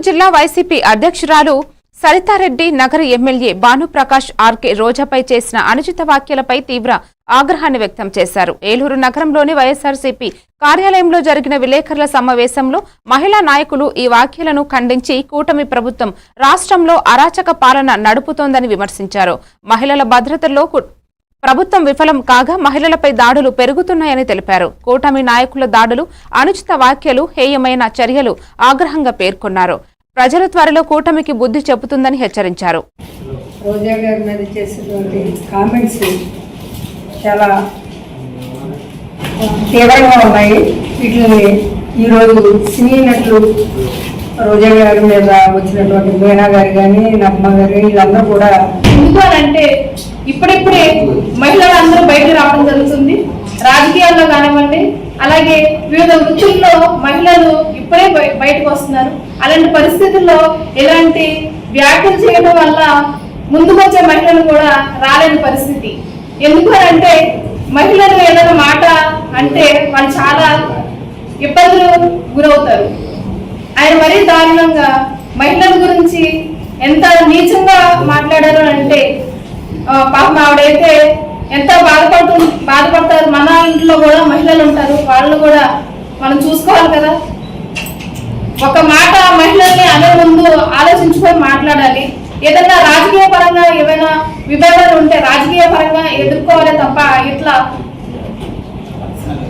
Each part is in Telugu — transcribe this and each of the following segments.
జిల్లా వైసీపీ అధ్యక్షురాలు సరితారెడ్డి నగర ఎమ్మెల్యే భానుప్రకాష్ ఆర్కే రోజాపై చేసిన అనుచిత వ్యాఖ్యలపై తీవ్ర ఆగ్రహాన్ని వ్యక్తం చేశారు. ఏలూరు నగరంలోని వైఎస్ఆర్సీపీ కార్యాలయంలో జరిగిన విలేకరుల సమావేశంలో మహిళా నాయకులు ఈ వ్యాఖ్యలను ఖండించి కూటమి ప్రభుత్వం రాష్ట్రంలో అరాచక పాలన నడుపుతోందని విమర్శించారు. మహిళల భద్రతలో ప్రభుత్వం విఫలం కాగా మహిళలపై దాడులు పెరుగుతున్నాయని తెలిపారు. కూటమి నాయకుల దాడులు, అనుచిత వ్యాఖ్యలు హేయమైన చర్యలు ఆగ్రహంగా పేర్కొన్నారు. ప్రజలు త్వరలో కూటమికి బుద్ధి చెబుతుందని హెచ్చరించారు. రోజా గారి మీద చేసినటువంటి కామెంట్స్ చాలా తీవ్రంగా ఉన్నాయి. వీటిని ఈరోజు సినీ నటులు రోజా గారి మీద వచ్చినటువంటి మీనా గారు కానీ నమ్మ గారు వీళ్ళందరూ కూడా ఎందుకంటే ఇప్పుడిప్పుడే మహిళలందరూ బయట రావడం జరుగుతుంది. రాజకీయాల్లో కానివ్వండి, అలాగే వివిధ వృత్తుల్లో మహిళలు ఇప్పుడే బయటకు వస్తున్నారు. అలాంటి పరిస్థితుల్లో ఇలాంటి వ్యాఖ్యలు చేయడం వల్ల ముందుకు వచ్చే మహిళలు కూడా రాలేని పరిస్థితి. ఎందుకు అంటే మహిళలు ఏదైనా మాట అంటే వాళ్ళు చాలా ఇబ్బందులు గురవుతారు. ఆయన మరీ దారుణంగా మహిళల గురించి ఎంత నీచంగా మాట్లాడారు అంటే పాపం ఆవిడైతే ఎంత బాధపడతారు. మన ఇంట్లో కూడా మహిళలు ఉంటారు, వాళ్ళు కూడా మనం చూసుకోవాలి కదా. ఒక మాట మహిళల్ని అనే ముందు ఆలోచించుకొని మాట్లాడాలి. ఏదైనా రాజకీయ పరంగా ఏమైనా విభేదాలు ఉంటే రాజకీయ పరంగా ఎదుర్కోవాలి తప్ప ఇట్లా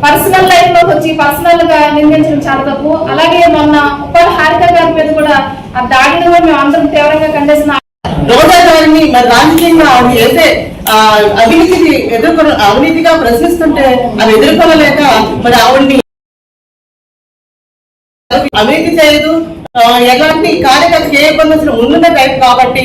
పర్సనల్ లైఫ్ లోకి వచ్చి పర్సనల్ గా నిందించడం చాలా తప్పు. అలాగే మొన్న ఉప్పల్ హారిక గారి మీద కూడా ఆ దాడిని కూడా మేము అందరం తీవ్రంగా ఖండిస్తున్నాం. రోజా గారిని మరి రాజకీయంగా ఆవిడ చేసే అవినీతిగా ప్రశ్నిస్తుంటే అవి ఎదుర్కొనలేక మరి ఆవిడ్ని అవినీతి చేయదు, ఎలాంటి కార్యకర్తకి ఏ ఇబ్బంది వచ్చిన ముందున్న టైప్ కాబట్టి